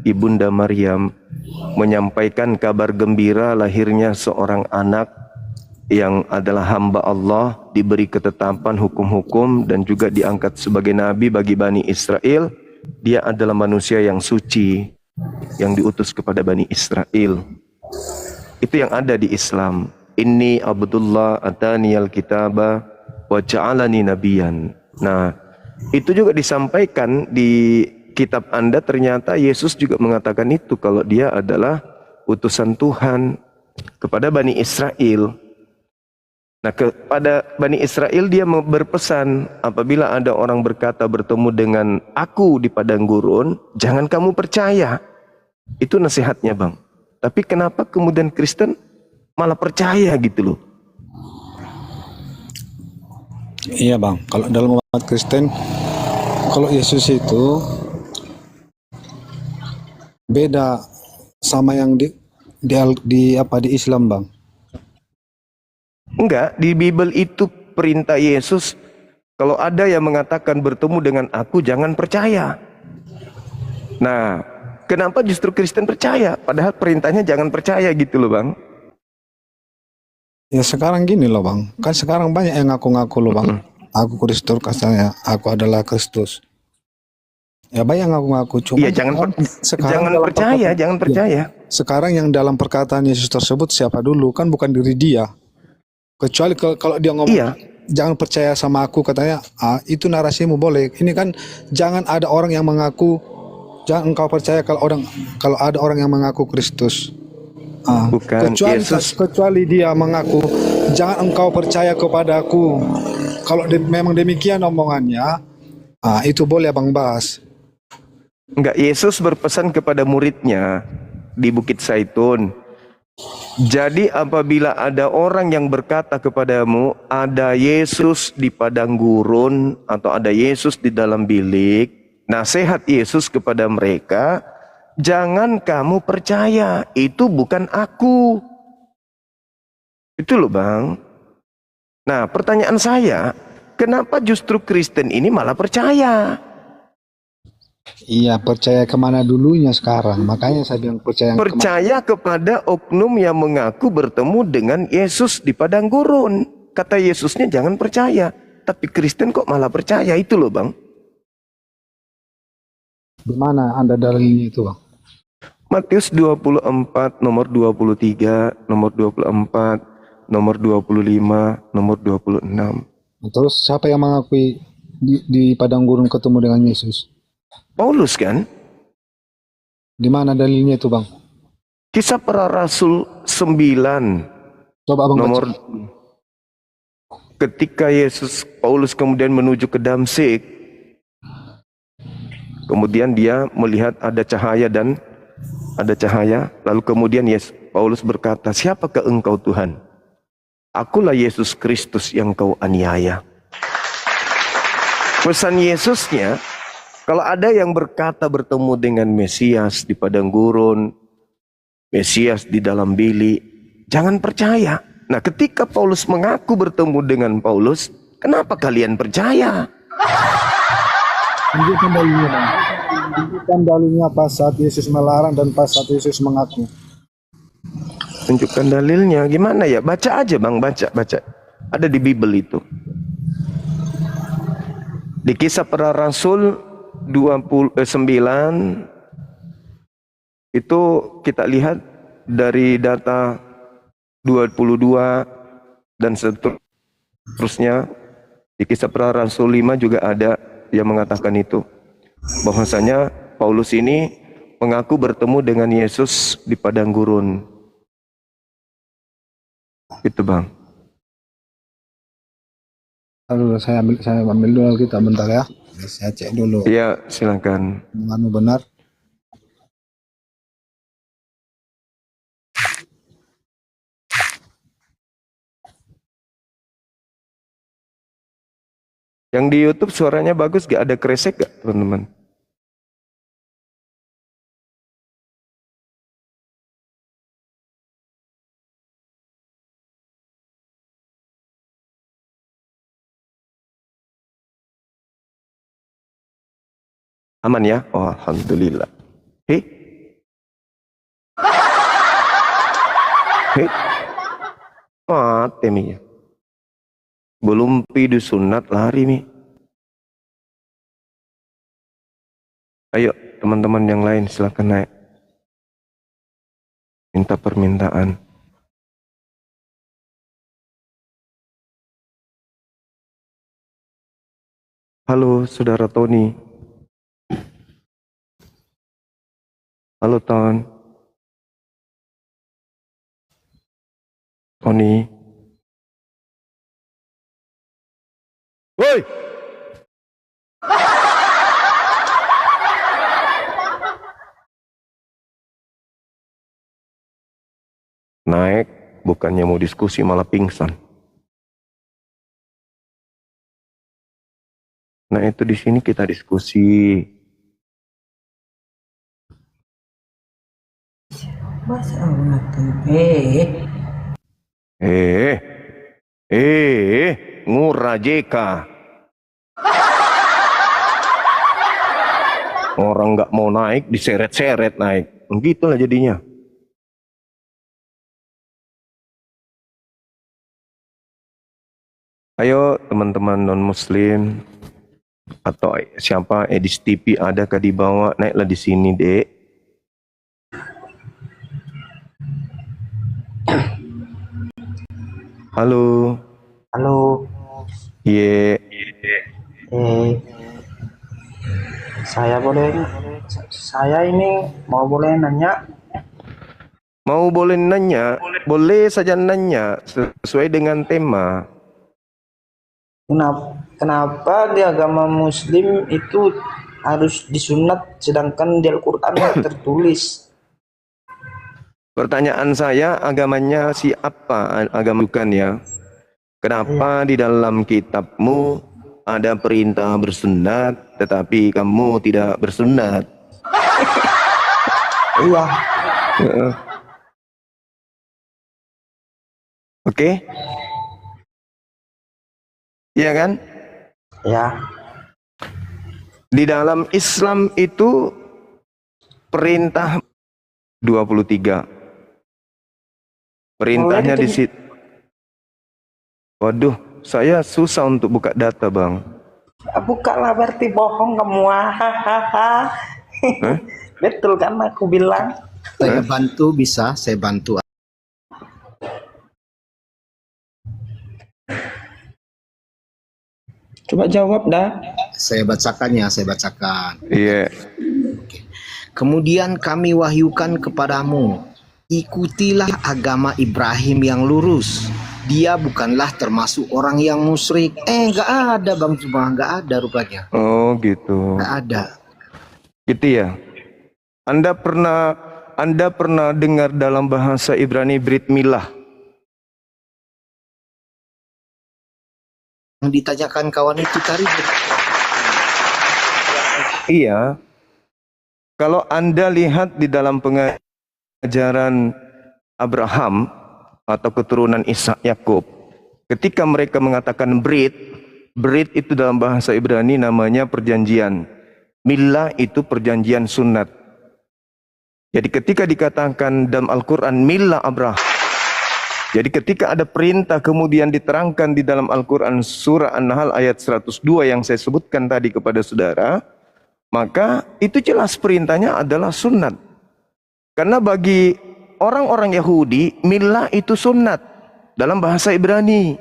Ibunda Maryam menyampaikan kabar gembira lahirnya seorang anak yang adalah hamba Allah, diberi ketetapan hukum-hukum dan juga diangkat sebagai nabi bagi Bani Israel. Dia adalah manusia yang suci yang diutus kepada Bani Israel. Itu yang ada di Islam. Inni Abdullah ataniyal kitaba wa ja'alani nabiyan. Nah, itu juga disampaikan di kitab Anda. Ternyata Yesus juga mengatakan itu, kalau dia adalah utusan Tuhan kepada Bani Israel. Nah, kepada Bani Israel dia berpesan, apabila ada orang berkata bertemu dengan aku di padang gurun, jangan kamu percaya. Itu nasihatnya, Bang. Tapi kenapa kemudian Kristen malah percaya gitu loh? Iya Bang, kalau dalam umat Kristen, kalau Yesus itu beda sama yang di Islam Bang. Enggak, di Bible itu perintah Yesus, kalau ada yang mengatakan bertemu dengan aku, jangan percaya. Nah, kenapa justru Kristen percaya? Padahal perintahnya jangan percaya gitu loh, Bang. Ya sekarang gini loh Bang, kan sekarang banyak yang ngaku-ngaku loh Bang. Aku Kristus katanya, aku adalah Kristus. Ya banyak ngaku-ngaku, cuma Iya, jangan percaya, jangan percaya. Sekarang yang dalam perkataan Yesus tersebut siapa dulu, kan bukan diri dia. Kecuali kalau dia ngomong, Iya, jangan percaya sama aku katanya, itu narasimu boleh. Ini kan jangan ada orang yang mengaku, jangan engkau percaya kalau ada orang yang mengaku Kristus. bukan Yesus. Kecuali dia mengaku, jangan engkau percaya kepadaku. Kalau memang demikian omongannya, itu boleh Bang bahas. Enggak, Yesus berpesan kepada muridnya di Bukit Zaitun. Jadi apabila ada orang yang berkata kepadamu, ada Yesus di padang gurun atau ada Yesus di dalam bilik, nasihat Yesus kepada mereka, jangan kamu percaya, itu bukan aku. Itu loh Bang. Nah, pertanyaan saya, kenapa justru Kristen ini malah percaya? Iya, percaya kemana dulunya sekarang. Makanya saya bilang percaya kepada oknum yang mengaku bertemu dengan Yesus di padang gurun. Kata Yesusnya jangan percaya, tapi Kristen kok malah percaya. Itu loh Bang. Di mana Anda dalilnya itu Bang? Matius 24, nomor 23, nomor 24, nomor 25, nomor 26. Terus siapa yang mengakui di padang gurun ketemu dengan Yesus? Paulus kan? Di mana dalilnya itu Bang? Kisah Para Rasul 9. Coba Abang nomor baca. Ketika Paulus kemudian menuju ke Damsyik, kemudian dia melihat ada cahaya, lalu kemudian Paulus berkata, siapakah engkau Tuhan? Akulah Yesus Kristus yang kau aniaya. Pesan Yesusnya, kalau ada yang berkata bertemu dengan Mesias di padang gurun, Mesias di dalam bilik, jangan percaya. Nah, ketika Paulus mengaku bertemu dengan Paulus, kenapa kalian percaya? Tunjukkan dalilnya Bang. Tunjukkan dalilnya pas saat Yesus melarang dan pas saat Yesus mengaku. Tunjukkan dalilnya, gimana ya? Baca aja Bang, baca. Ada di Bible itu. Di Kisah Para Rasul 29 itu kita lihat dari data 22 dan seterusnya. Di Kisah Para Rasul 5 juga ada yang mengatakan itu, bahwasanya Paulus ini mengaku bertemu dengan Yesus di padang gurun. Itu Bang. Lalu saya ambil dulu kita bentar ya. Saya cek dulu. Iya, silakan. Menganu benar. Yang di YouTube suaranya bagus gak? Ada kresek gak teman-teman? Aman ya? Oh, alhamdulillah. Oke. Hei, mati mi. Belum pidu sunat lari mi. Ayo teman-teman yang lain silakan naik. Minta permintaan. Halo saudara Tony. Halo Ton. Tony. Woi. Naik, bukannya mau diskusi malah pingsan. Nah itu di sini kita diskusi. Masa anak Ngura JK. Orang nggak mau naik, diseret-seret naik. Begitulah jadinya. Ayo teman-teman non-muslim atau siapa Edis TV adakah di bawah, naiklah di sini dek. Halo. Halo. Ye. Saya ini boleh nanya. Mau boleh nanya, boleh saja nanya sesuai dengan tema. Kenapa di agama Muslim itu harus disunat sedangkan di Al-Quran tertulis? Pertanyaan saya, agamanya siapa? Agama bukan ya? Kenapa di dalam kitabmu ada perintah bersunat, tetapi kamu tidak bersunat? Iya. Oke? Iya kan? Ya. Di dalam Islam itu perintah 23. Perintahnya di situ. Waduh, saya susah untuk buka data, Bang. Bukalah berarti bohong kamu. Betul kan aku bilang. Saya bantu, bisa saya bantu. Coba jawab dah. Saya bacakan ya, saya bacakan. Iya. Kemudian kami wahyukan kepadamu, ikutilah agama Ibrahim yang lurus. Dia bukanlah termasuk orang yang musyrik. Enggak ada Bang Juma, enggak ada rupanya. Oh gitu. Enggak ada. Gitu ya. Anda pernah dengar dalam bahasa Ibrani Brit Milah? Yang ditanyakan kawan itu tadi. Iya. Kalau Anda lihat di dalam pengajaran Abraham atau keturunan Ishak Yakub, ketika mereka mengatakan Brit itu dalam bahasa Ibrani namanya perjanjian. Milah itu perjanjian sunat. Jadi ketika dikatakan dalam Al-Quran Milah Abraham, jadi ketika ada perintah kemudian diterangkan di dalam Al-Quran surah An-Nahl ayat 102 yang saya sebutkan tadi kepada saudara, maka itu jelas perintahnya adalah sunat. Karena bagi orang-orang Yahudi, milah itu sunat dalam bahasa Ibrani.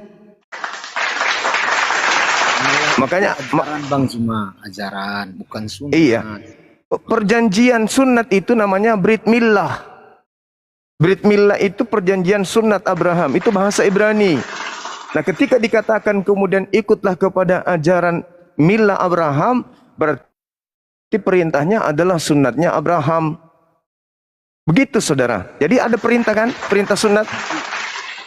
Makanya Ajaran Bang Juma, ajaran bukan sunat. iya. Perjanjian sunat itu namanya Brit Milah. Brit Milah itu perjanjian sunat Abraham, itu bahasa Ibrani. Nah, ketika dikatakan kemudian ikutlah kepada ajaran Milah Abraham, berarti perintahnya adalah sunatnya Abraham. Begitu saudara. Jadi ada perintah kan? Perintah sunat.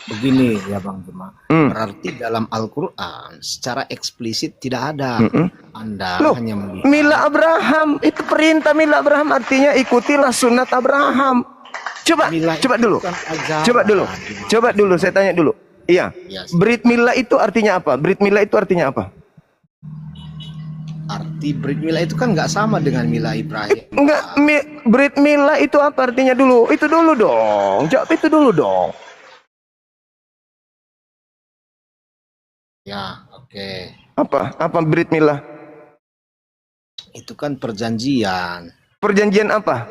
Begini ya Bang Juma. Berarti dalam Al-Quran secara eksplisit tidak ada. Anda Loh, hanya melihat. Milah Abraham, itu perintah Milah Abraham artinya ikutilah sunat Abraham. Coba dulu saya tanya dulu. Iya. Yes. Brit Milah itu artinya apa? Brit Milah itu artinya apa? Arti Brit Milah itu kan nggak sama dengan Milah Ibrahim. Enggak, Brit Milah itu apa artinya dulu? Itu dulu dong. Jawab itu dulu dong. Ya, oke. Apa? Apa brit milah? Itu kan perjanjian. Perjanjian apa?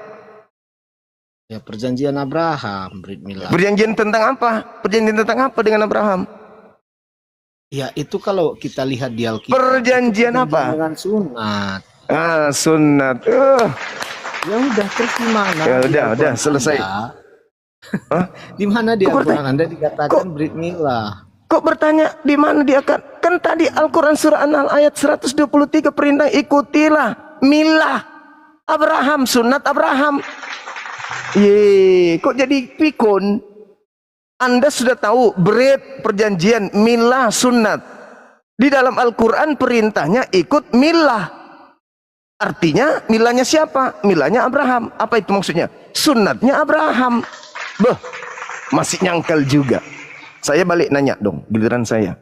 Ya, perjanjian Abraham, Brit Mila. Perjanjian tentang apa? Perjanjian tentang apa dengan Abraham? Ya, itu kalau kita lihat di Alkitab. Perjanjian apa? Dengan sunat. Ah, sunat. Ya udah, terus di mana? Ya Di udah, Al-Quran selesai. Anda? Hah? Di mana di Kok Al-Quran Anda dikatakan Brit Mila? Kok bertanya di mana dia akan? Kan tadi Al-Quran surah An-Nahl ayat 123 perintah ikutilah milah Abraham, sunat Abraham. Kok jadi pikun? Anda sudah tahu berit perjanjian milah sunat. Di dalam Al-Quran perintahnya ikut milah. Artinya milahnya siapa? Milahnya Abraham. Apa itu maksudnya? Sunatnya Abraham. Masih nyangkal juga. Saya balik nanya dong, giliran saya.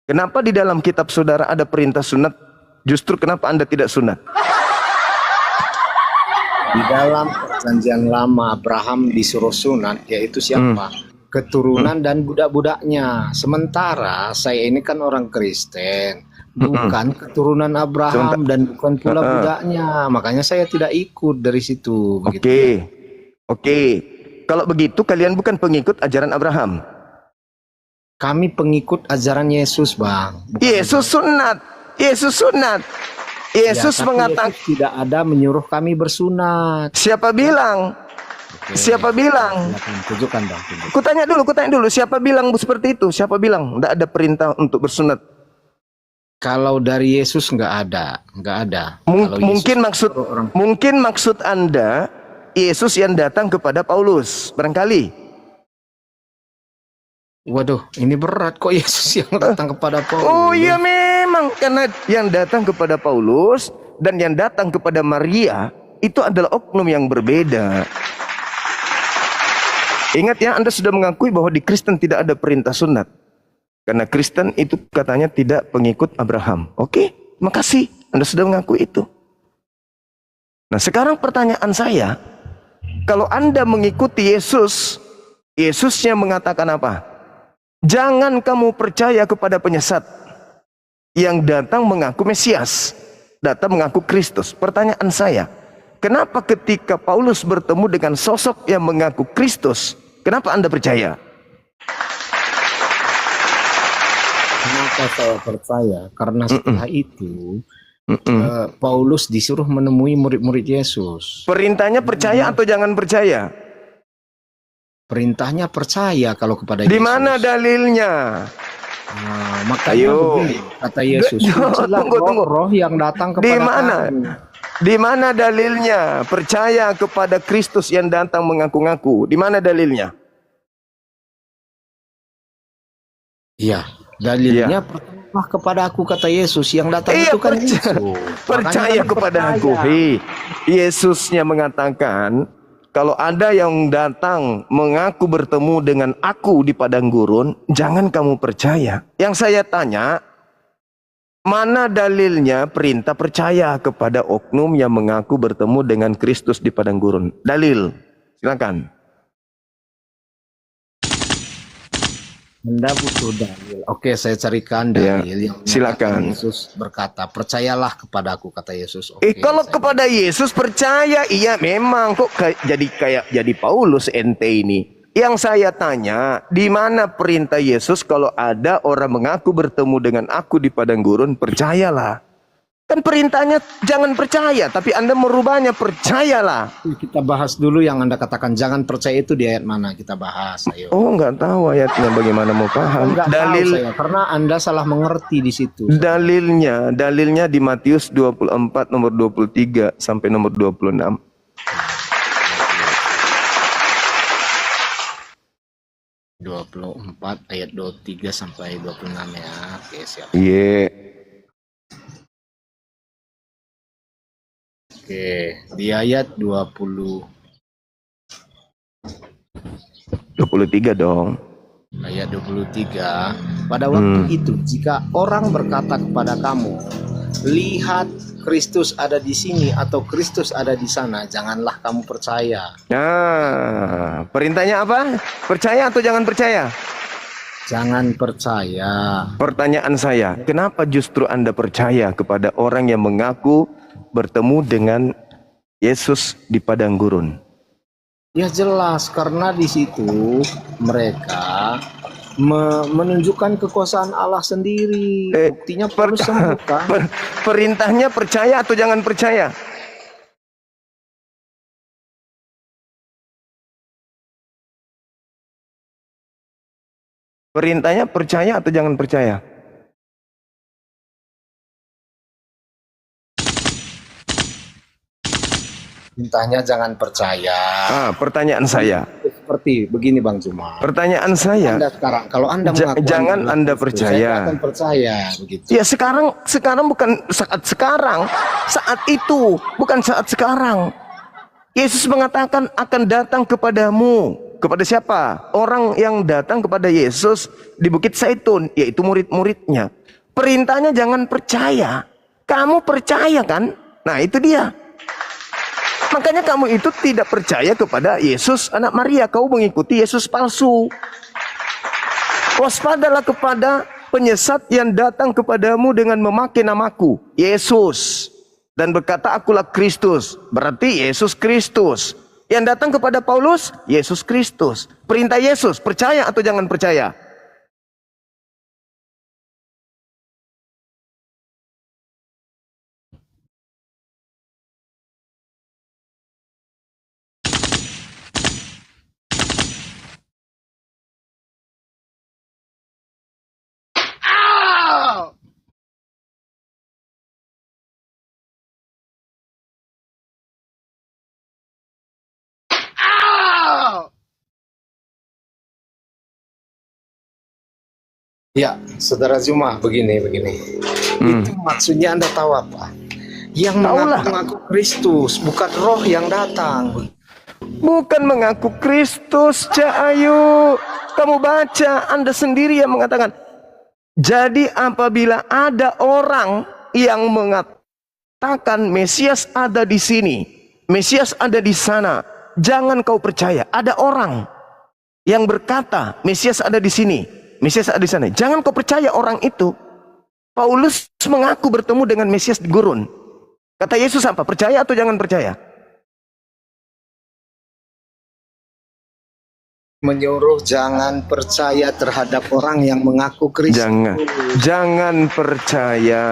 Kenapa di dalam kitab saudara ada perintah sunat? Justru kenapa Anda tidak sunat? Di dalam perjanjian lama Abraham disuruh sunat, yaitu siapa? Keturunan dan budak-budaknya. Sementara saya ini kan orang Kristen, bukan keturunan Abraham dan bukan pula budaknya. Makanya saya tidak ikut dari situ. Oke. Kalau begitu kalian bukan pengikut ajaran Abraham. Kami pengikut ajaran Yesus, Bang. Yesus sunat. Yesus sunat. Yesus tapi mengatakan Yesus tidak ada menyuruh kami bersunat. Siapa bilang? Siapa bilang? Tunjukkan, Bang. Tunjukkan. Kutanya dulu, siapa bilang seperti itu? Siapa bilang? Tidak ada perintah untuk bersunat. Kalau dari Yesus nggak ada. Kalau Mungkin maksud Anda Yesus yang datang kepada Paulus, barangkali. Waduh, ini berat kok Yesus yang datang kepada Paulus. Oh iya memang, karena yang datang kepada Paulus dan yang datang kepada Maria itu adalah oknum yang berbeda. Ingat ya, Anda sudah mengakui bahwa di Kristen tidak ada perintah sunat. Karena Kristen itu katanya tidak pengikut Abraham. Oke, makasih Anda sudah mengakui itu. Nah sekarang pertanyaan saya, kalau Anda mengikuti Yesus, Yesusnya mengatakan apa? Jangan kamu percaya kepada penyesat yang datang mengaku Mesias, datang mengaku Kristus. Pertanyaan saya, kenapa ketika Paulus bertemu dengan sosok yang mengaku Kristus, kenapa Anda percaya? Kenapa saya percaya? Karena setelah itu Paulus disuruh menemui murid-murid Yesus. Perintahnya percaya atau jangan percaya? Perintahnya percaya kalau kepada Yesus. Di mana dalilnya? Nah, makanya begini, kata Yesus, tunggu. roh yang datang kepada Di mana? kamu. Di mana dalilnya? Percaya kepada Kristus yang datang mengaku-ngaku. Di mana dalilnya? Iya, dalilnya percayalah kepada aku, kata Yesus, yang datang itu kan Yesus. Percaya kepada aku. Yesusnya mengatakan, kalau ada yang datang mengaku bertemu dengan aku di padang gurun, jangan kamu percaya. Yang saya tanya, mana dalilnya perintah percaya kepada oknum yang mengaku bertemu dengan Kristus di padang gurun? Dalil, silakan. Anda butuh dalil. Oke, saya carikan dalil yang silakan. Yesus berkata, percayalah kepadaku, kata Yesus. Kalau kepada Yesus percaya, iya memang. Kok jadi Paulus ente ini? Yang saya tanya, di mana perintah Yesus kalau ada orang mengaku bertemu dengan aku di padang gurun, percayalah. Kan perintahnya jangan percaya, tapi Anda merubahnya percayalah. Kita bahas dulu yang Anda katakan jangan percaya itu di ayat mana, kita bahas. Ayo. Oh, nggak tahu ayatnya, bagaimana mau paham? Dalil saya, karena Anda salah mengerti di situ. Dalilnya di Matius 24 nomor 23 sampai nomor 26. Ayat 23 sampai 26 ya. Oke, siap. Oke, di ayat 23 dong. Ayat 23. Pada waktu itu, jika orang berkata kepada kamu, lihat Kristus ada di sini atau Kristus ada di sana, janganlah kamu percaya. Nah, perintahnya apa? Percaya atau jangan percaya? Jangan percaya. Pertanyaan saya, kenapa justru Anda percaya kepada orang yang mengaku bertemu dengan Yesus di padang gurun? Ya jelas, karena di situ mereka menunjukkan kekuasaan Allah sendiri. Buktinya Paulus sembuhkan. Perintahnya percaya atau jangan percaya? Perintahnya percaya atau jangan percaya? Perintahnya jangan percaya. Pertanyaan saya. Seperti begini Bang Juma. Pertanyaan saya. Anda sekarang, kalau Anda mengaku jangan Anda Kristus, percaya. saya akan percaya begitu. Ya sekarang bukan saat sekarang. Saat itu, bukan saat sekarang. Yesus mengatakan akan datang kepadamu. Kepada siapa? Orang yang datang kepada Yesus di Bukit Zaitun, yaitu murid-muridnya. Perintahnya jangan percaya. Kamu percaya kan? Nah itu dia. Makanya kamu itu tidak percaya kepada Yesus anak Maria. Kau mengikuti Yesus palsu. Waspadalah kepada penyesat yang datang kepadamu dengan memakai namaku, Yesus, dan berkata akulah Kristus. Berarti Yesus Kristus. Yang datang kepada Paulus, Yesus Kristus. Perintah Yesus, percaya atau jangan percaya? Ya, Saudara Juma, begini. Itu maksudnya Anda tahu apa? Yang mengaku Kristus, bukan roh yang datang. Bukan mengaku Kristus, Cak Ayu. Kamu baca, Anda sendiri yang mengatakan. Jadi apabila ada orang yang mengatakan Mesias ada di sini, Mesias ada di sana, jangan kau percaya. Ada orang yang berkata Mesias ada di sini, Mesias ada di sana. Jangan kau percaya orang itu. Paulus mengaku bertemu dengan Mesias di gurun. Kata Yesus apa? Percaya atau jangan percaya? Menyuruh jangan percaya terhadap orang yang mengaku Kristus. Jangan percaya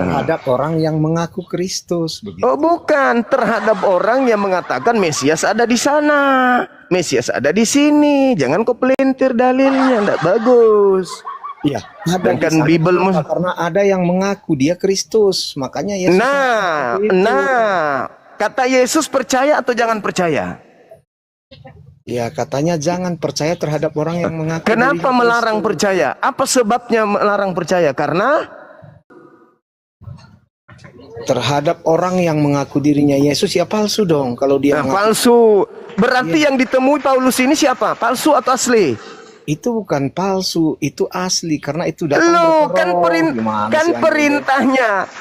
terhadap orang yang mengaku Kristus. Begitu. Oh bukan, terhadap orang yang mengatakan Mesias ada di sana, Mesias ada di sini. Jangan kau pelintir dalilnya, tidak bagus. Iya, sedangkan Bible karena ada yang mengaku dia Kristus, makanya Yesus. Kata Yesus percaya atau jangan percaya? Ya katanya jangan percaya terhadap orang yang mengaku. Kenapa melarang percaya? Apa sebabnya melarang percaya? Karena terhadap orang yang mengaku dirinya Yesus ya palsu dong. Kalau dia palsu. Berarti yang ditemui Paulus ini siapa? Palsu atau asli? Itu bukan palsu, itu asli karena itu datang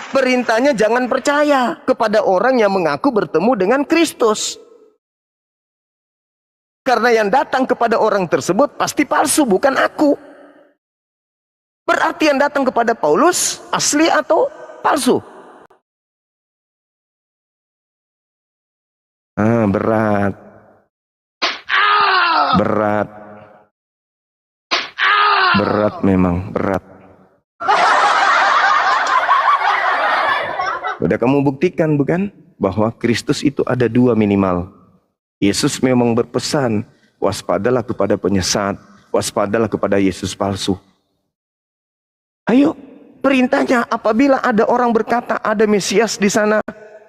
perintahnya jangan percaya kepada orang yang mengaku bertemu dengan Kristus. Karena yang datang kepada orang tersebut pasti palsu, bukan aku. Berarti yang datang kepada Paulus asli atau palsu? Berat. Berat memang, berat. Udah kamu buktikan bukan? Bahwa Kristus itu ada dua minimal. Yesus memang berpesan, waspadalah kepada penyesat, waspadalah kepada Yesus palsu. Ayo, perintahnya apabila ada orang berkata ada Mesias di sana,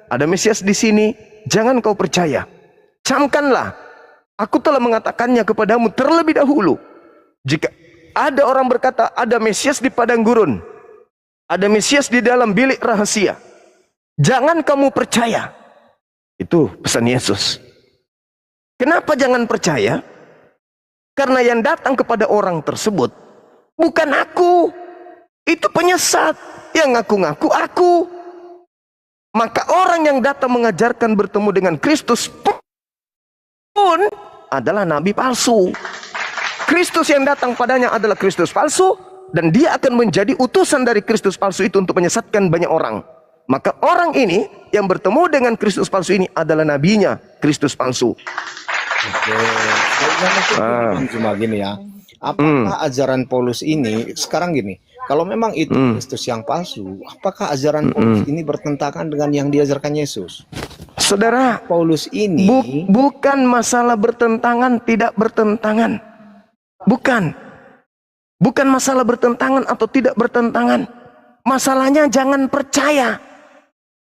ada Mesias di sini, jangan kau percaya. Camkanlah, aku telah mengatakannya kepadamu terlebih dahulu. Jika ada orang berkata ada Mesias di padang gurun, ada Mesias di dalam bilik rahasia, jangan kamu percaya. Itu pesan Yesus. Kenapa jangan percaya? Karena yang datang kepada orang tersebut bukan aku. Itu penyesat yang ngaku-ngaku aku. Maka orang yang datang mengajarkan bertemu dengan Kristus pun adalah nabi palsu. Kristus yang datang padanya adalah Kristus palsu, dan dia akan menjadi utusan dari Kristus palsu itu untuk menyesatkan banyak orang. Maka orang ini yang bertemu dengan Kristus palsu ini adalah nabinya Kristus palsu. Oke. Cuma gini ya. Apakah ajaran Paulus ini sekarang gini? Kalau memang itu Kristus yang palsu, apakah ajaran Paulus ini bertentangan dengan yang diajarkan Yesus? Saudara, Paulus ini bukan masalah bertentangan, tidak bertentangan. Bukan masalah bertentangan atau tidak bertentangan. Masalahnya jangan percaya.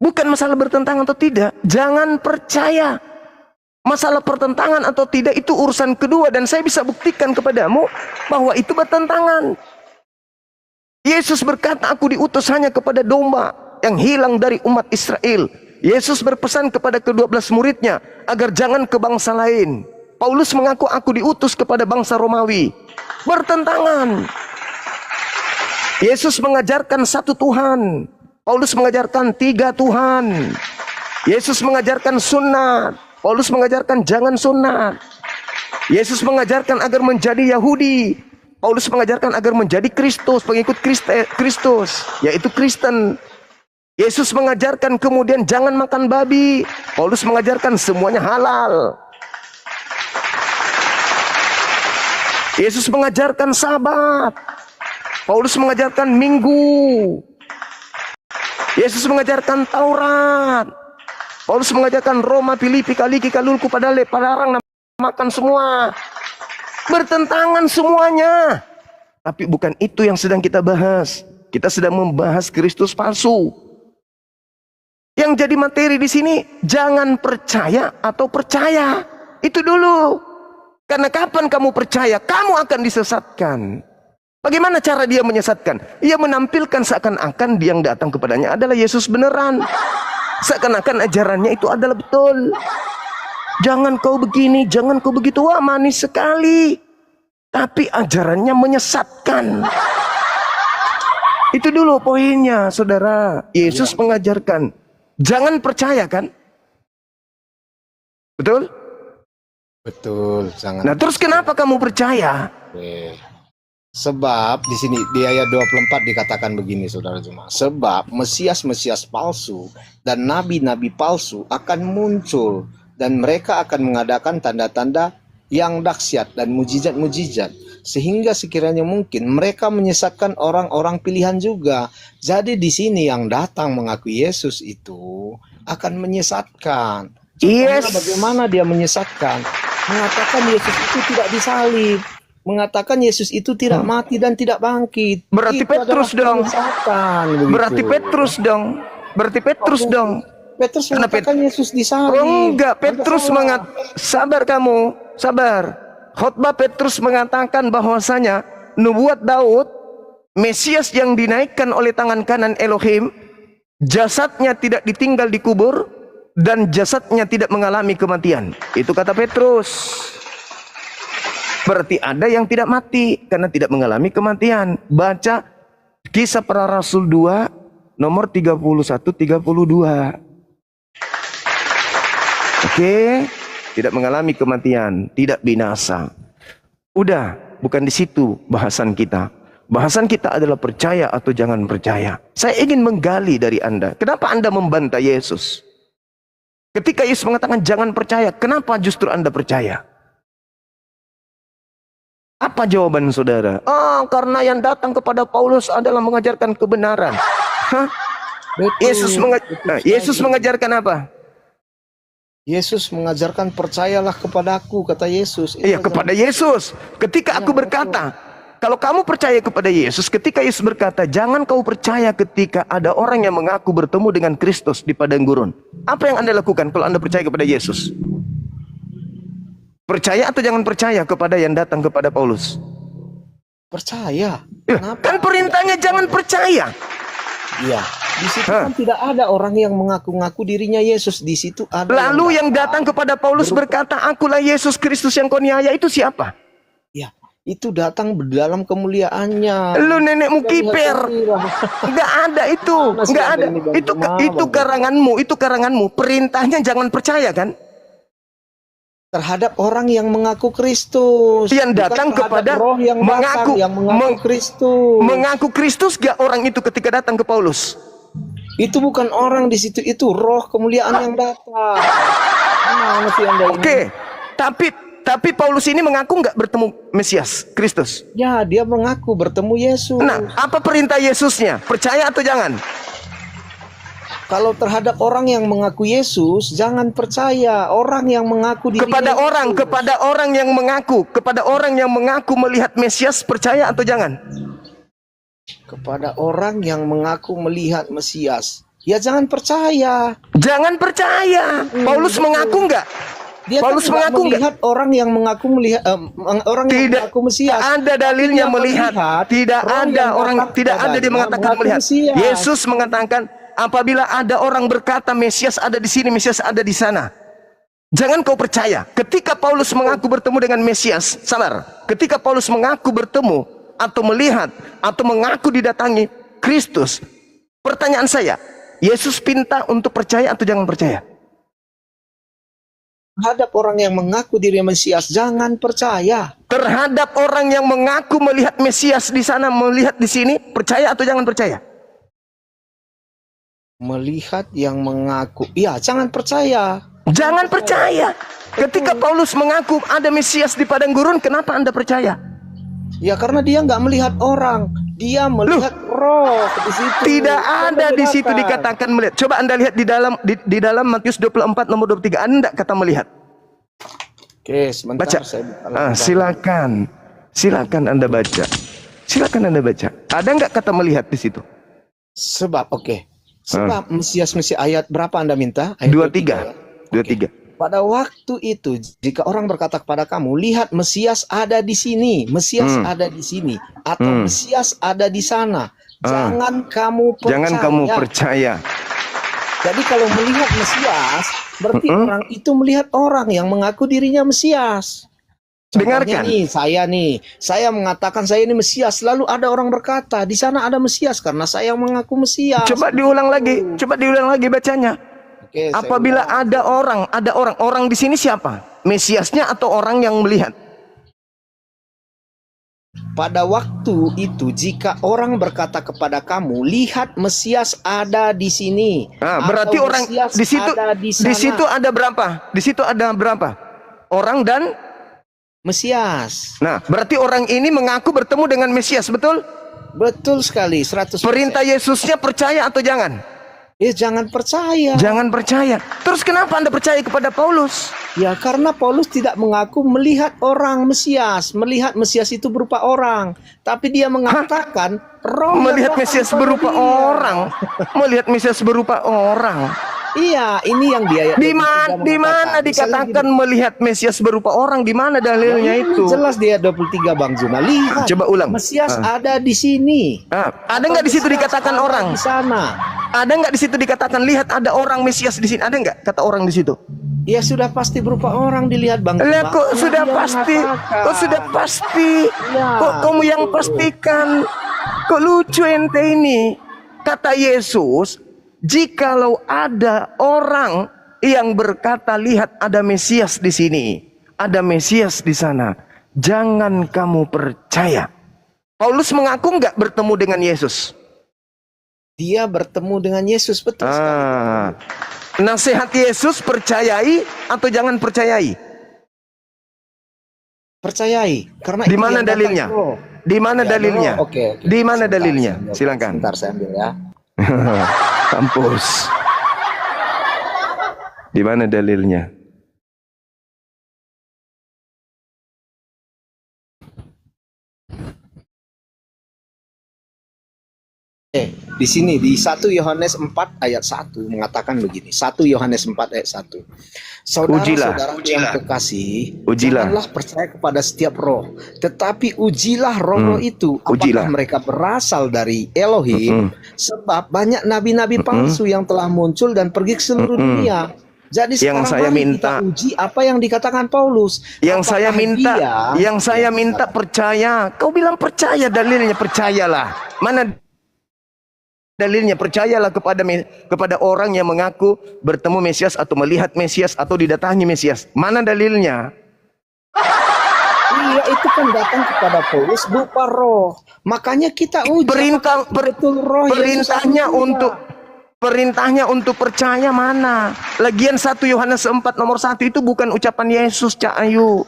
Bukan masalah bertentangan atau tidak, jangan percaya. Masalah pertentangan atau tidak itu urusan kedua, dan saya bisa buktikan kepadamu bahwa itu bertentangan. Yesus berkata, aku diutus hanya kepada domba yang hilang dari umat Israel. Yesus berpesan kepada ke-12 muridnya agar jangan ke bangsa lain. Paulus mengaku, aku diutus kepada bangsa Romawi. Bertentangan. Yesus mengajarkan satu Tuhan, Paulus mengajarkan 3 Tuhan. Yesus mengajarkan sunat, Paulus mengajarkan jangan sunat. Yesus mengajarkan agar menjadi Yahudi, Paulus mengajarkan agar menjadi Kristus, pengikut Kristus, yaitu Kristen. Yesus mengajarkan kemudian jangan makan babi, Paulus mengajarkan semuanya halal. Yesus mengajarkan Sabat, Paulus mengajarkan Minggu. Yesus mengajarkan Taurat, Paulus mengajarkan Roma, Filipi, Kaliki, Kalulku, Padale, Padarang, makan semua. Bertentangan semuanya. Tapi bukan itu yang sedang kita bahas. Kita sedang membahas Kristus palsu. Yang jadi materi di sini, jangan percaya atau percaya. Itu dulu. Karena kapan kamu percaya, kamu akan disesatkan. Bagaimana cara dia menyesatkan? Ia menampilkan seakan-akan dia yang datang kepadanya adalah Yesus beneran. Seakan-akan ajarannya itu adalah betul. Jangan kau begini, jangan kau begitu. Wah, manis sekali. Tapi ajarannya menyesatkan. Itu dulu poinnya, saudara. Yesus mengajarkan, jangan percaya, kan? Betul? betul sangat. Nah, terus kenapa kamu percaya? Oke. Sebab di sini di ayat 24 dikatakan begini, saudara jemaat. Sebab Mesias-Mesias palsu dan nabi-nabi palsu akan muncul, dan mereka akan mengadakan tanda-tanda yang dahsyat dan mujizat-mujizat, sehingga sekiranya mungkin mereka menyesatkan orang-orang pilihan juga. Jadi di sini yang datang mengakui Yesus itu akan menyesatkan. Contohnya bagaimana dia menyesatkan? Mengatakan Yesus itu tidak disalib, mengatakan Yesus itu tidak mati dan tidak bangkit. Berarti Itu Petrus adalah dong. penyesatan, begitu. Berarti Petrus dong. Berarti Petrus dong. Petrus Karena mengatakan Yesus disalib. Oh enggak, Petrus sabar kamu, sabar. Khotbah Petrus mengatakan bahwasanya nubuat Daud, Mesias yang dinaikkan oleh tangan kanan Elohim, jasadnya tidak ditinggal di kubur dan jasadnya tidak mengalami kematian. Itu kata Petrus. Berarti ada yang tidak mati karena tidak mengalami kematian. Baca Kisah Para Rasul 2 nomor 31-32. Oke, tidak mengalami kematian, tidak binasa. Udah, bukan di situ bahasan kita. Bahasan kita adalah percaya atau jangan percaya. Saya ingin menggali dari Anda. Kenapa Anda membantah Yesus? Ketika Yesus mengatakan jangan percaya, kenapa justru Anda percaya? Apa jawaban saudara? Karena yang datang kepada Paulus adalah mengajarkan kebenaran. Hah? Yesus mengajarkan apa? Yesus mengajarkan percayalah kepadaku, kata Yesus. Iya, kepada Yesus. Ketika aku berkata, kalau kamu percaya kepada Yesus, ketika Yesus berkata, jangan kau percaya ketika ada orang yang mengaku bertemu dengan Kristus di padang gurun. Apa yang Anda lakukan kalau Anda percaya kepada Yesus? Percaya atau jangan percaya kepada yang datang kepada Paulus? Percaya. Ya, kan perintahnya jangan percaya. Iya. Di situ kan tidak ada orang yang mengaku-ngaku dirinya Yesus. Di situ ada. Lalu yang datang kepada Paulus berkata, akulah Yesus Kristus yang kau niaya. Itu siapa? Ya, itu datang dalam kemuliaannya. Lu nenekmu kiper. Enggak ada itu. Enggak ada. Itu karanganmu, itu karanganmu. Perintahnya jangan percaya, kan? terhadap orang yang mengaku Kristus. Yang Bukan datang terhadap kepada roh yang datang, yang mengaku Kristus. mengaku Kristus gak orang itu ketika datang ke Paulus? Itu bukan orang di situ, itu roh kemuliaan yang datang. Mana sih Anda ini? Oke, tapi Paulus ini mengaku nggak bertemu Mesias Kristus. Ya, dia mengaku bertemu Yesus. Nah, apa perintah Yesusnya? Percaya atau jangan? Kalau terhadap orang yang mengaku Yesus, jangan percaya. Orang yang mengaku diri Kepada Yesus. kepada orang yang mengaku melihat Mesias, percaya atau jangan? Kepada orang yang mengaku melihat Mesias, ya jangan percaya. Jangan percaya. Paulus betul. mengaku nggak? Dia Paulus kan mengaku nggak? melihat orang yang mengaku melihat orang yang Tidak mengaku Mesias. ada dalilnya Tapi dia melihat. melihat Tidak roh ada yang orang, datang tidak ada dia kepadanya mengatakan mengaku melihat. Mesias. Yesus mengatakan, apabila ada orang berkata Mesias ada di sini, Mesias ada di sana, jangan kau percaya. Ketika Paulus mengaku bertemu dengan Mesias, sabar. Ketika Paulus mengaku bertemu atau melihat atau mengaku didatangi Kristus, pertanyaan saya, Yesus pinta untuk percaya atau jangan percaya? Terhadap orang yang mengaku diri Mesias, jangan percaya. Terhadap orang yang mengaku melihat Mesias di sana, melihat di sini, percaya atau jangan percaya? Melihat yang mengaku, ya jangan percaya. Jangan percaya. Ketika Paulus mengaku ada Mesias di padang gurun, kenapa Anda percaya? Ya karena dia nggak melihat orang, dia melihat roh di situ. Tidak ada di situ Membedakan. dikatakan melihat. Coba Anda lihat di dalam Matius 24 nomor 23. Ada enggak kata melihat? Oke, sebentar Baca. saya buka lagi. Silakan. Silakan Anda baca. Silakan Anda baca. Ada enggak kata melihat di situ? Sebab Sebab Mesias ayat berapa Anda minta? Ayat 23. 23. Pada waktu itu, jika orang berkata kepada kamu, lihat Mesias ada di sini, Mesias ada di sini, atau Mesias ada di sana, jangan kamu percaya. Jangan kamu percaya. Jadi kalau melihat Mesias, berarti orang itu melihat orang yang mengaku dirinya Mesias. Contohnya Dengarkan. saya mengatakan saya ini Mesias, lalu ada orang berkata, di sana ada Mesias karena saya mengaku Mesias. Coba diulang lagi bacanya. Oke, saya Apabila ulang. ada orang di sini siapa? Mesiasnya atau orang yang melihat? Pada waktu itu jika orang berkata kepada kamu, lihat Mesias ada di sini. Berarti atau orang Mesias di situ ada di sana. di situ ada berapa? Di situ ada berapa? Orang dan Mesias. nah, berarti orang ini mengaku bertemu dengan Mesias, betul? Betul sekali, 100%. Perintah Yesusnya percaya atau jangan? Jangan percaya. Jangan percaya. Terus kenapa Anda percaya kepada Paulus? Ya karena Paulus tidak mengaku melihat orang Mesias, melihat Mesias itu berupa orang, tapi dia mengatakan roh Melihat yang Mesias datang berupa kepada dia. orang. Melihat Mesias berupa orang. Iya, ini yang dia Di mana dikatakan melihat Mesias berupa orang? Di mana dalilnya itu? Jelas dia 23 Bang Zuma. Lihat. Coba ulang. Mesias ada di sini. Ada nggak di situ dikatakan Ada orang? di sana. Ada nggak di situ dikatakan lihat ada orang Mesias di sini? Ada nggak kata orang di situ? Ya sudah pasti berupa orang dilihat Bang Zuma. Lah kok Ya, sudah dia pasti? mengatakan. Kok sudah pasti? Ya, Kok kamu yang pastikan? Kok lucu ente ini? Kata Yesus, jikalau ada orang yang berkata lihat ada Mesias di sini, ada Mesias di sana, jangan kamu percaya. Paulus mengaku nggak bertemu dengan Yesus? Dia bertemu dengan Yesus, betul sekali. Nasihat Yesus percayai atau jangan percayai? Percayai, karena Di itu mana yang datang dalilnya? roh. Di mana Ya, dalilnya? roh. Oke. Di mana Sebentar, dalilnya? saya ambil. Silakan. Sebentar saya ambil ya. Kampus. Di mana dalilnya? Di sini di 1 Yohanes 4 ayat 1 mengatakan begini. 1 Yohanes 4 ayat 1. Saudara-saudara yang kekasih, Ujilah. janganlah percaya kepada setiap roh, tetapi ujilah roh-roh itu apakah Ujilah. mereka berasal dari Elohim, sebab banyak nabi-nabi palsu yang telah muncul dan pergi ke seluruh dunia. Jadi Yang sekarang saya mari minta- kita uji apa yang dikatakan Paulus. Yang saya Apakah minta, dia- yang saya minta percaya. Kau bilang percaya, dalilnya percayalah. Mana Dalilnya percayalah kepada orang yang mengaku bertemu Mesias atau melihat Mesias atau didatangi Mesias. Mana dalilnya? Iya, itu kan datang kepada Paulus berupa roh. Makanya kita uji betul roh Yesus atau tidak. Perintahnya untuk percaya mana? Lagian 1 Yohanes 4 nomor 1 itu bukan ucapan Yesus, Cak Ayu.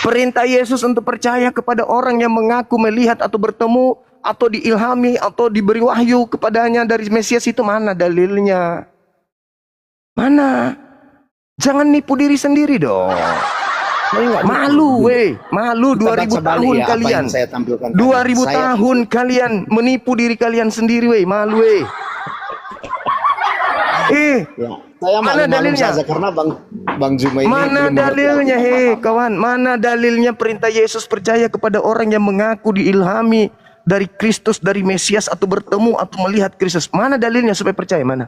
Perintah Yesus untuk percaya kepada orang yang mengaku melihat atau bertemu atau diilhami atau diberi wahyu kepadanya dari Mesias itu mana dalilnya? Mana? Jangan nipu diri sendiri dong. Malu malu 2000 tahun kalian. 2000 tahun kalian menipu diri kalian sendiri malu Saya mana dalilnya? Saja karena Bang Zuma ini mana dalilnya kawan? Mana dalilnya perintah Yesus percaya kepada orang yang mengaku diilhami dari Kristus, dari Mesias atau bertemu atau melihat Kristus? Mana dalilnya supaya percaya mana?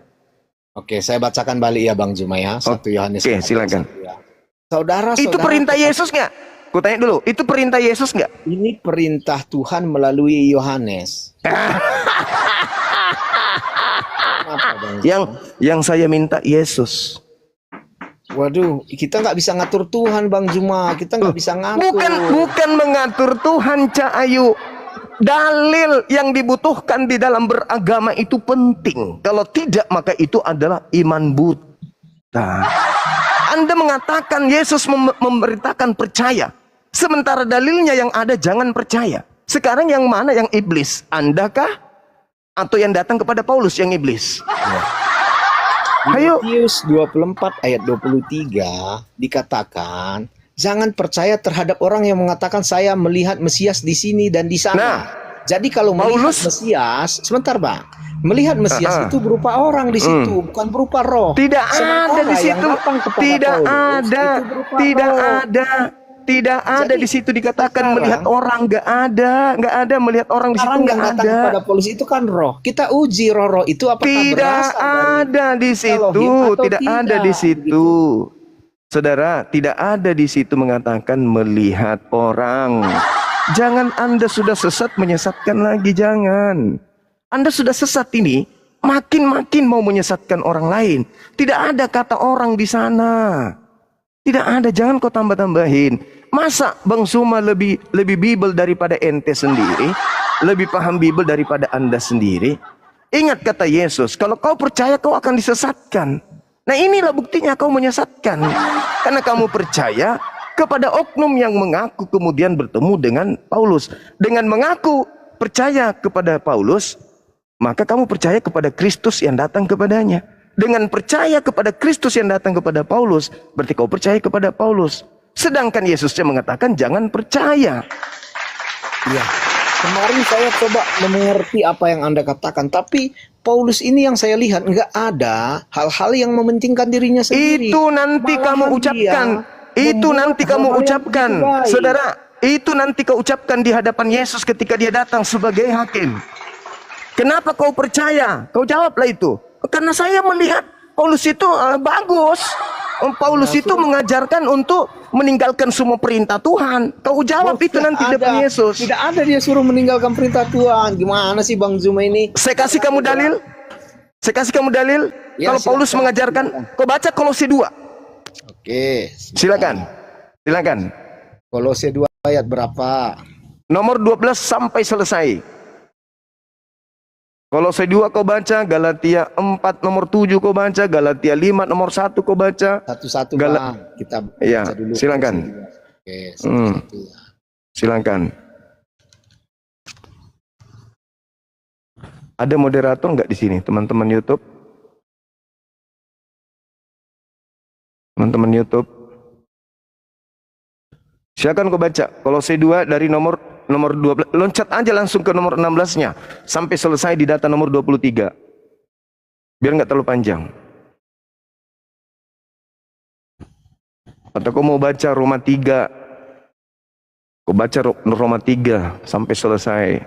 Oke, saya bacakan balik ya Bang Zuma ya. 1 Yohanes. Oke, silakan. Saudara, itu perintah Yesus nggak? Ku tanya dulu, itu perintah Yesus nggak? Ini perintah Tuhan melalui Yohanes. Yang saya minta Yesus. Waduh, kita nggak bisa ngatur Tuhan, Bang Zuma. Kita nggak bisa ngatur. Bukan mengatur Tuhan, Cak Ayu. Dalil yang dibutuhkan di dalam beragama itu penting. Kalau tidak, maka itu adalah iman buta. Anda mengatakan Yesus memerintahkan percaya. Sementara dalilnya yang ada jangan percaya. Sekarang yang mana yang iblis? Anda kah? Atau yang datang kepada Paulus yang iblis? Ayo. Matius 24 ayat 23 dikatakan, jangan percaya terhadap orang yang mengatakan saya melihat Mesias di sini dan di sana. Nah, jadi kalau melihat Mesias, sebentar Bang, melihat Mesias itu berupa orang di situ, bukan berupa roh. Tidak ada di situ. Tidak ada di situ dikatakan melihat orang. Nggak ada melihat orang di situ. Orang yang datang kepada Paulus itu kan roh. Kita uji roh itu apakah tidak ada di situ. Tidak ada di situ. Saudara, tidak ada di situ mengatakan melihat orang. Jangan Anda sudah sesat menyesatkan lagi, jangan. Anda sudah sesat ini, makin mau menyesatkan orang lain. Tidak ada kata orang di sana. Tidak ada, jangan kau tambah-tambahin. Masa Bang Zuma lebih Bible daripada ente sendiri? Lebih paham Bible daripada Anda sendiri? Ingat kata Yesus, kalau kau percaya kau akan disesatkan. Nah inilah buktinya kau menyesatkan. Karena kamu percaya kepada oknum yang mengaku kemudian bertemu dengan Paulus. Dengan mengaku percaya kepada Paulus, maka kamu percaya kepada Kristus yang datang kepadanya. Dengan percaya kepada Kristus yang datang kepada Paulus, berarti kau percaya kepada Paulus. Sedangkan Yesusnya mengatakan jangan percaya. Iya. Kemarin saya coba mengerti apa yang Anda katakan, tapi Paulus ini yang saya lihat nggak ada hal-hal yang mementingkan dirinya sendiri. Itu nanti kamu ucapkan. Itu nanti kamu ucapkan, saudara. Itu nanti kau ucapkan di hadapan Yesus ketika dia datang sebagai hakim. Kenapa kau percaya? Kau jawablah itu. Karena saya melihat Paulus itu bagus. Paulus itu mengajarkan untuk meninggalkan semua perintah Tuhan. Kau jawab itu nanti depan Yesus. Tidak ada dia suruh meninggalkan perintah Tuhan. Gimana sih Bang Zuma ini? Saya kasih kamu dalil. Ya, kalau Paulus mengajarkan, kau baca Kolose 2. Oke. Silakan. Kolose 2 ayat berapa? Nomor 12 sampai selesai. Kolose 2 kau baca, Galatia 4 nomor 7 kau baca, Galatia 5 nomor 1 kau baca. Satu-satu Bang. Kita baca dulu. Silakan. Oke, satu-satu. Silakan. Ada moderator nggak di sini, teman-teman YouTube? Teman-teman YouTube. Silakan kau baca Kolose 2 dari nomor 12. Loncat aja langsung ke nomor 16-nya sampai selesai di data nomor 23. Biar nggak terlalu panjang. Atau kau mau baca Roma 3. Kau baca Roma 3 sampai selesai.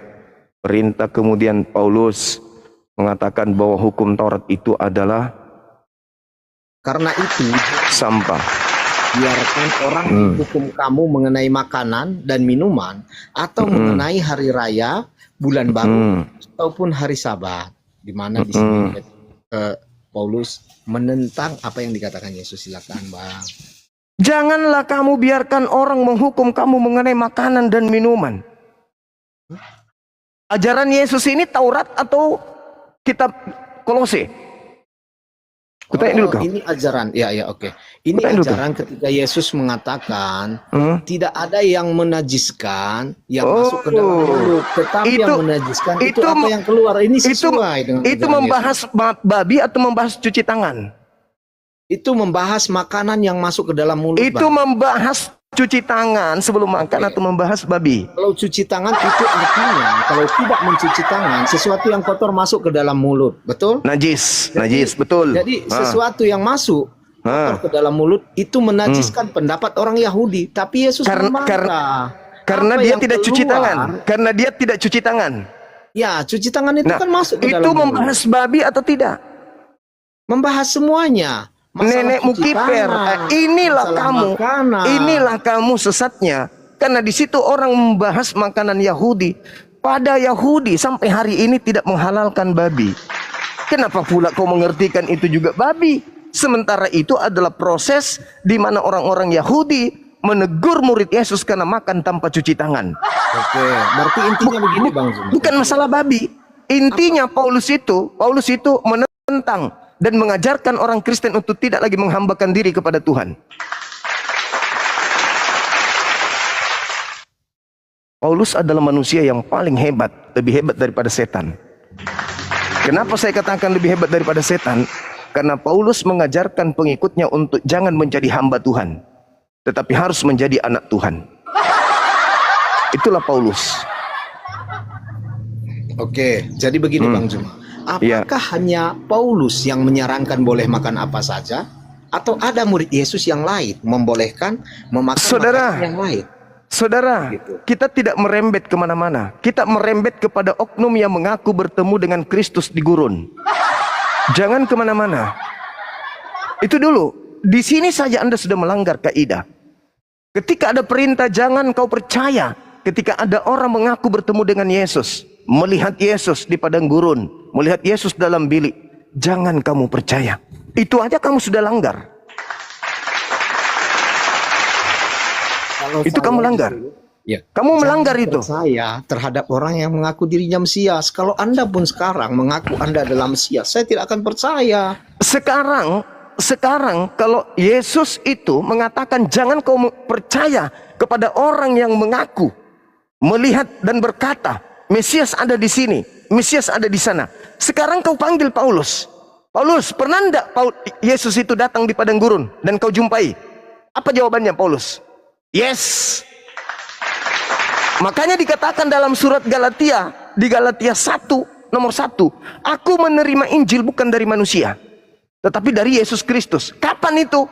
Perintah kemudian Paulus mengatakan bahwa hukum Taurat itu adalah karena itu sampah. biarkan orang hukum kamu mengenai makanan dan minuman atau mengenai hari raya, bulan baru ataupun hari Sabat, di mana di sini Paulus menentang apa yang dikatakan Yesus. Silakan, Bang. Janganlah kamu biarkan orang menghukum kamu mengenai makanan dan minuman. Ajaran Yesus ini Taurat atau kitab Kolose? Kutanya dulu kau. Ini ajaran, ya oke. Ini Kutanya dulu, ajaran ketika Yesus mengatakan tidak ada yang menajiskan yang masuk ke dalam mulut, tetapi yang menajiskan itu apa yang keluar. Ini sesuai dengan itu ajaran membahas Yesus. babi atau membahas cuci tangan? Itu membahas makanan yang masuk ke dalam mulut. Itu Bang. membahas cuci tangan sebelum makan atau membahas babi? Kalau cuci tangan itu artinya kalau tidak mencuci tangan, sesuatu yang kotor masuk ke dalam mulut, betul? Najis, betul. Jadi sesuatu yang masuk kotor ke dalam mulut itu menajiskan pendapat orang Yahudi. Tapi Yesus membantah. Karena Apa dia yang tidak cuci keluar, tangan. Karena dia tidak cuci tangan. Ya, cuci tangan itu kan masuk ke dalam itu mulut. membahas babi atau tidak? Membahas semuanya. Masalah Nenekmu cuci kiper. tangan, Inilah masalah kamu. makanan. Inilah kamu sesatnya. Karena di situ orang membahas makanan Yahudi. Pada Yahudi sampai hari ini tidak menghalalkan babi. Kenapa pula kau mengertikan itu juga babi? Sementara itu adalah proses di mana orang-orang Yahudi menegur murid Yesus karena makan tanpa cuci tangan. Oke, berarti intinya begini Bang Zuma. Bukan masalah babi. Intinya Paulus itu menentang dan mengajarkan orang Kristen untuk tidak lagi menghambakan diri kepada Tuhan. Paulus adalah manusia yang paling hebat, lebih hebat daripada setan. Kenapa saya katakan lebih hebat daripada setan? Karena Paulus mengajarkan pengikutnya untuk jangan menjadi hamba Tuhan, tetapi harus menjadi anak Tuhan. Itulah Paulus. Oke, jadi begini Bang Zuma. Apakah hanya Paulus yang menyarankan boleh makan apa saja? Atau ada murid Yesus yang lain membolehkan memakan makanan yang lain? Saudara, kita tidak merembet kemana-mana. Kita merembet kepada oknum yang mengaku bertemu dengan Kristus di gurun. Jangan kemana-mana. Itu dulu. Di sini saja Anda sudah melanggar kaidah. Ketika ada perintah jangan kau percaya. Ketika ada orang mengaku bertemu dengan Yesus, melihat Yesus di padang gurun, melihat Yesus dalam bilik, jangan kamu percaya. Itu aja kamu sudah langgar. Itu kamu langgar. Ya. Kamu melanggar itu. Saya terhadap orang yang mengaku dirinya Mesias. Kalau Anda pun sekarang mengaku Anda adalah Mesias, saya tidak akan percaya. Sekarang kalau Yesus itu mengatakan jangan kau percaya kepada orang yang mengaku, melihat dan berkata, Mesias ada di sini, Mesias ada di sana. Sekarang kau panggil Paulus. Paulus, pernah enggak Yesus itu datang di padang gurun dan kau jumpai? Apa jawabannya Paulus? Yes. Makanya dikatakan dalam surat Galatia, di Galatia 1 nomor 1, aku menerima Injil bukan dari manusia, tetapi dari Yesus Kristus. Kapan itu?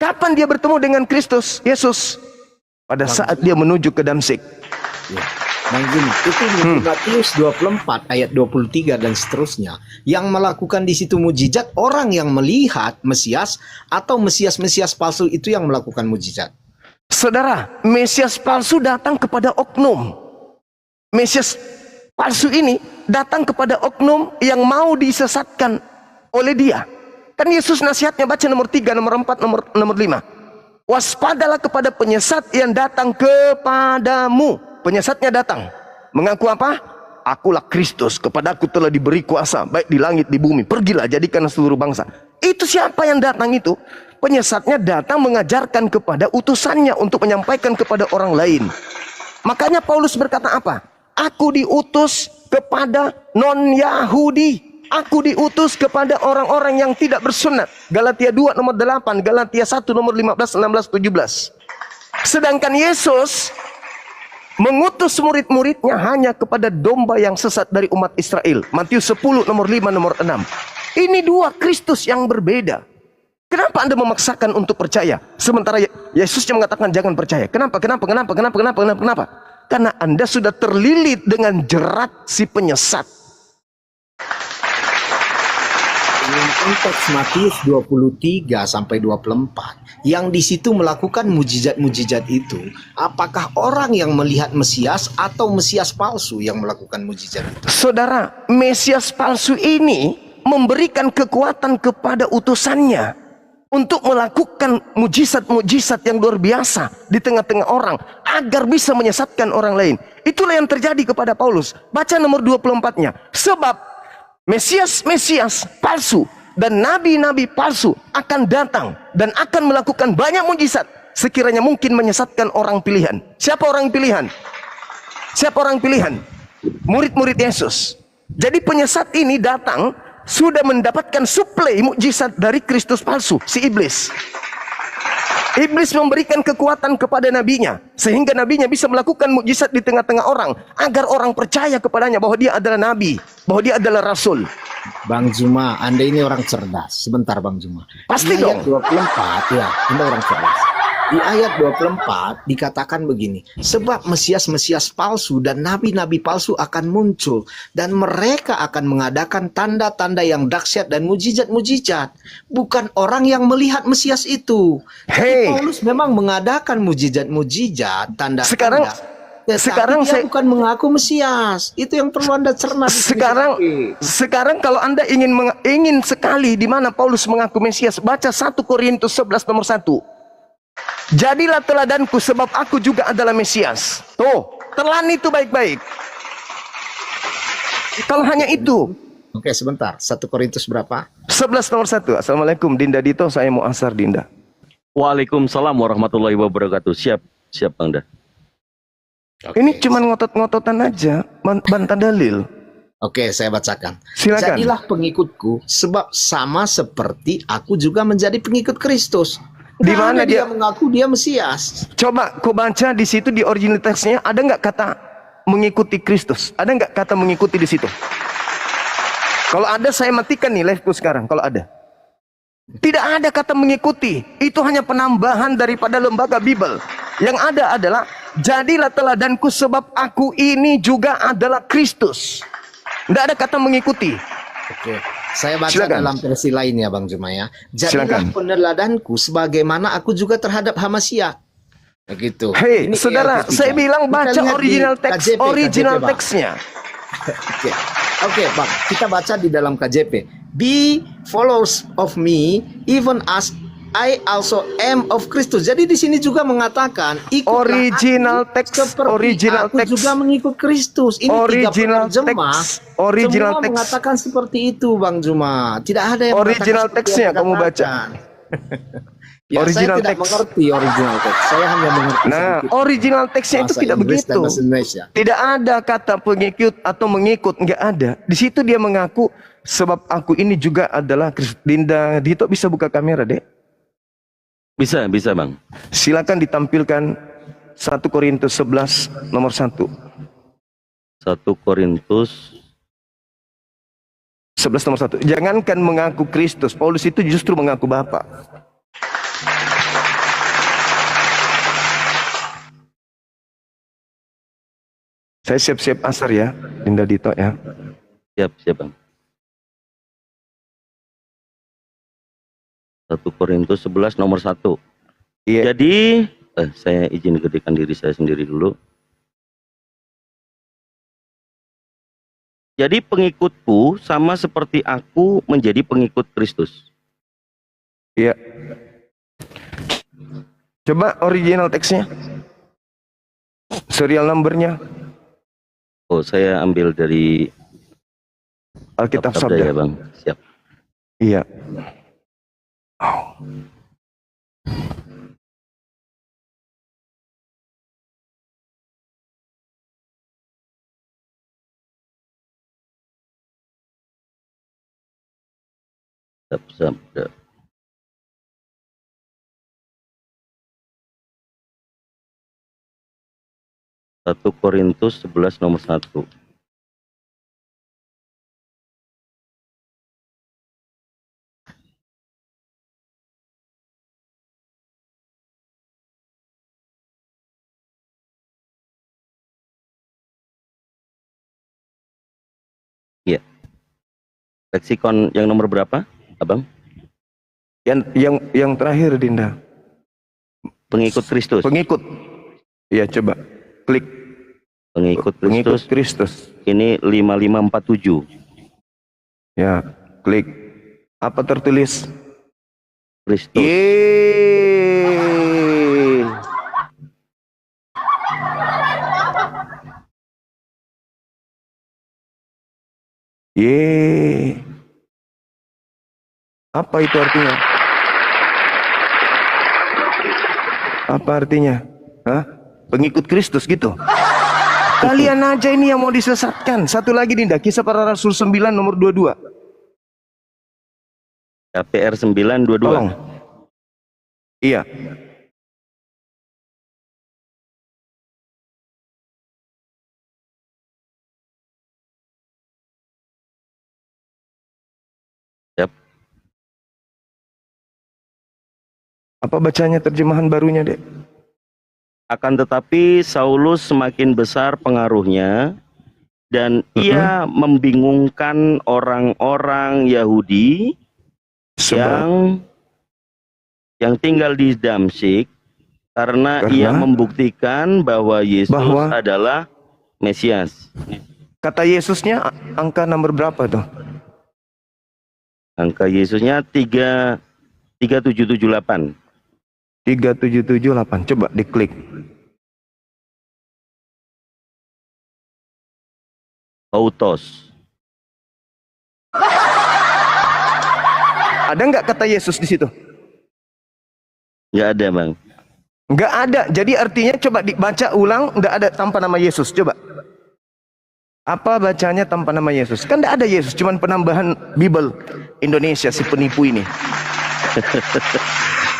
Kapan dia bertemu dengan Kristus Yesus? Pada saat dia menuju ke Damsyik. Ya. Bang Juni, itu Matius 24 ayat 23 dan seterusnya. Yang melakukan di situ mujizat orang yang melihat Mesias atau Mesias palsu itu yang melakukan mujizat. Saudara, Mesias palsu datang kepada oknum. Mesias palsu ini datang kepada oknum yang mau disesatkan oleh dia. Kan Yesus nasihatnya baca nomor 3, nomor 4, nomor 5. Waspadalah kepada penyesat yang datang kepadamu. Penyesatnya datang. Mengaku apa? Akulah Kristus, kepadaku telah diberi kuasa baik di langit di bumi. Pergilah jadikan seluruh bangsa. Itu siapa yang datang itu? Penyesatnya datang mengajarkan kepada utusannya untuk menyampaikan kepada orang lain. Makanya Paulus berkata apa? Aku diutus kepada non-Yahudi. Aku diutus kepada orang-orang yang tidak bersunat. Galatia 2 nomor 8, Galatia 1 nomor 15, 16, 17. Sedangkan Yesus mengutus murid-muridnya hanya kepada domba yang sesat dari umat Israel. Matius 10 nomor 5 nomor 6. Ini dua Kristus yang berbeda. Kenapa Anda memaksakan untuk percaya? Sementara Yesus yang mengatakan jangan percaya. Kenapa? Karena Anda sudah terlilit dengan jerat si penyesat. dalam konteks Matius 23 sampai 24 yang di situ melakukan mujizat-mujizat itu, apakah orang yang melihat Mesias atau Mesias palsu yang melakukan mujizat itu? Saudara, Mesias palsu ini memberikan kekuatan kepada utusannya untuk melakukan mujizat-mujizat yang luar biasa di tengah-tengah orang agar bisa menyesatkan orang lain. Itulah yang terjadi kepada Paulus. Baca nomor 24-nya. Sebab Mesias palsu dan nabi-nabi palsu akan datang dan akan melakukan banyak mujizat sekiranya mungkin menyesatkan orang pilihan. Siapa orang pilihan? Siapa orang pilihan? Murid-murid Yesus. Jadi penyesat ini datang sudah mendapatkan suplai mukjizat dari Kristus palsu, si iblis. Iblis memberikan kekuatan kepada nabinya sehingga nabinya bisa melakukan mukjizat di tengah-tengah orang agar orang percaya kepadanya bahwa dia adalah nabi, bahwa dia adalah rasul. Bang Juma, Anda ini orang cerdas. Sebentar Bang Juma. Pasti Di ayat dong. 24, ya, Anda orang cerdas. Di ayat 24 dikatakan begini, sebab Mesias-Mesias palsu dan nabi-nabi palsu akan muncul dan mereka akan mengadakan tanda-tanda yang dahsyat dan mujizat-mujizat. Bukan orang yang melihat Mesias itu. Jadi Hey. Paulus memang mengadakan mujizat-mujizat, tanda-tanda. Sekarang dia saya- bukan mengaku Mesias. Itu yang perlu Anda cerna di sini. Sekarang kalau Anda ingin sekali di mana Paulus mengaku Mesias, baca 1 Korintus 11 nomor 1. Jadilah teladanku sebab aku juga adalah Mesias. Tuh, telan itu baik-baik. Kalau hanya itu. Oke, sebentar. 1 Korintus berapa? 11 nomor 1. Assalamualaikum Dinda Dito, saya mau asar Dinda. Waalaikumsalam warahmatullahi wabarakatuh. Siap Bang Da. Ini cuma ngotot-ngototan aja, bantah dalil. Oke, saya bacakan. Silakan. Jadilah pengikutku, sebab sama seperti aku juga menjadi pengikut Kristus. Di mana dia mengaku dia Mesias? Coba kau baca di situ di original teksnya, ada nggak kata mengikuti Kristus? Ada nggak kata mengikuti di situ? Kalau ada saya matikan nih live-ku sekarang. Kalau ada, tidak ada kata mengikuti. Itu hanya penambahan daripada lembaga Bible. Yang ada adalah jadilah teladanku sebab aku ini juga adalah Kristus. Tidak ada kata mengikuti. Oke, saya baca Silakan. dalam versi lain ya Bang Juma ya. Jadilah Silakan. peneladanku sebagaimana aku juga terhadap Hamasya. Begitu. Hei, Ini saudara, IL-3. saya bilang Kita baca lihat di original teks, KJP, original Bang. teksnya. Oke. Oke, Bang. Kita baca di dalam KJP. Be followers of me even as I also am of Kristus. Jadi di sini juga mengatakan ikutlah Original aku teks, seperti original aku teks. juga mengikut Kristus. Ini Original tiga penerjemah. teks, original semua teks. mengatakan seperti itu, Bang Juma. Tidak ada yang Original mengatakan seperti teksnya yang kamu baca. dikatakan. Ya, Original saya tidak teks. mengerti original teks. Saya hanya mengerti Nah, sedikit original teksnya itu bahasa tidak Inggris dan begitu. bahasa Indonesia. Tidak ada kata pengikut atau mengikut, nggak ada. Di situ dia mengaku sebab aku ini juga adalah Kristus. Dinda Dito bisa buka kamera, Dek? Bisa Bang. Silakan ditampilkan 1 Korintus 11 nomor 1. 1 Korintus 11 nomor 1. Jangankan mengaku Kristus, Paulus itu justru mengaku Bapa. Saya siap-siap asar ya, Dinda Dito ya. siap Bang. 1 Korintus 11 nomor 1. Iya. Jadi saya izin gedekan diri saya sendiri dulu. Jadi pengikutku sama seperti aku menjadi pengikut Kristus. Iya. Coba original teksnya. Serial numbernya. Oh, saya ambil dari Alkitab Sabda ya Sabda. Bang. Siap. Iya. Sabda. Satu Korintus 11 nomor 1. Ya. Leksikon yang nomor berapa? Abang? Yang terakhir Dinda. Pengikut Kristus. Pengikut. Iya, coba klik Pengikut pengikut Kristus. Kristus. Ini 5547. Ya, klik. Apa tertulis? Kristus. Yeay. Yeay. Apa itu artinya? Apa artinya? Hah? Pengikut Kristus gitu? Kalian aja ini yang mau disesatkan. Satu lagi Dinda, Kisah Para Rasul 9 nomor 22. KPR 922. Tolong. Iya. Yap. Apa bacanya terjemahan barunya, Dek? Akan tetapi Saulus semakin besar pengaruhnya dan ia membingungkan orang-orang Yahudi Sebab yang tinggal di Damsyik karena ia Karena? membuktikan bahwa Yesus Bahwa? adalah Mesias. kata Yesusnya angka nomor berapa tuh? Angka Yesusnya 3778. 3778. Coba diklik. Autos. Ada nggak kata Yesus di situ? Nggak ada, Bang. Nggak ada. Jadi artinya coba dibaca ulang, nggak ada tanpa nama Yesus. Coba. Apa bacanya tanpa nama Yesus? Kan nggak ada Yesus, cuman penambahan Bible Indonesia si penipu ini.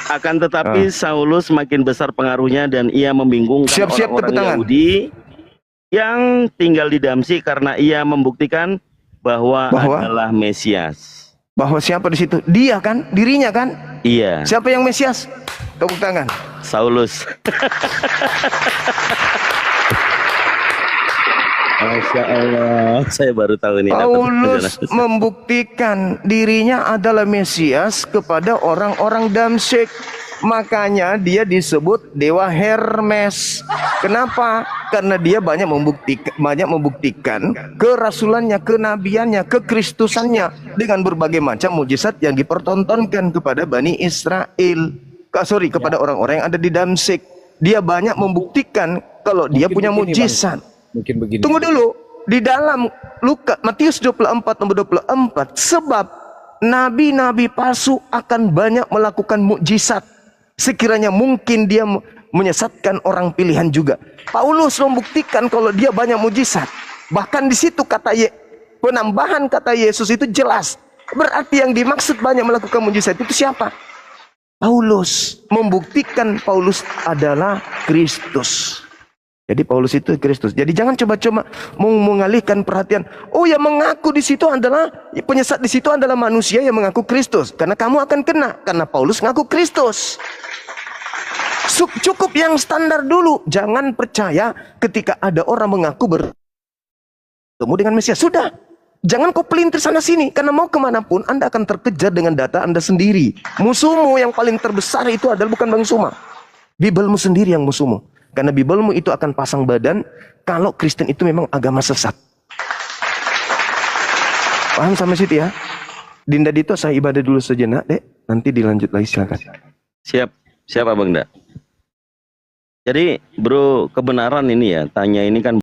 Akan tetapi Saulus makin besar pengaruhnya dan ia membingungkan Siap-siap tepuk orang-orang tangan. Yahudi yang tinggal di Damsyik karena ia membuktikan bahwa adalah Mesias. Bahwa siapa di situ? Dia kan, dirinya kan? Iya, Siapa yang Mesias? Tepuk tangan. Saulus. Masya Allah, saya baru tahu ini. Paulus membuktikan dirinya adalah Mesias kepada orang-orang Damsyik. Makanya dia disebut Dewa Hermes. Kenapa? Karena dia banyak membuktikan kerasulannya, kenabiannya, kekristusannya dengan berbagai macam mujizat yang dipertontonkan kepada Bani Israel. Kepada orang-orang yang ada di Damsyik. Dia banyak membuktikan kalau dia punya mujizat. Mungkin begini. Tunggu dulu. Di dalam Matius 24 nomor 24, sebab nabi-nabi palsu akan banyak melakukan mukjizat. Sekiranya mungkin dia menyesatkan orang pilihan juga. Paulus membuktikan kalau dia banyak mukjizat. Bahkan di situ penambahan kata Yesus itu jelas. Berarti yang dimaksud banyak melakukan mukjizat itu siapa? Paulus. Membuktikan Paulus adalah Kristus. Jadi Paulus itu Kristus. Jadi jangan coba-coba mengalihkan perhatian. Oh, yang mengaku di situ adalah penyesat di situ adalah manusia yang mengaku Kristus. Karena kamu akan kena. Karena Paulus ngaku Kristus. Cukup yang standar dulu. Jangan percaya ketika ada orang mengaku bertemu dengan Mesias. Sudah. Jangan kau pelintir sana sini. Karena mau kemanapun Anda akan terkejar dengan data Anda sendiri. Musuhmu yang paling terbesar itu adalah bukan Bang Suma. Bibelmu sendiri yang musuhmu. Karena Bibelmu itu akan pasang badan kalau Kristen itu memang agama sesat. Paham sampai situ ya? Dinda Dito, saya ibadah dulu sejenak, Dek. Nanti dilanjut lagi, silakan. Siap, siap Abang Da. Jadi bro, kebenaran ini ya, tanya ini kan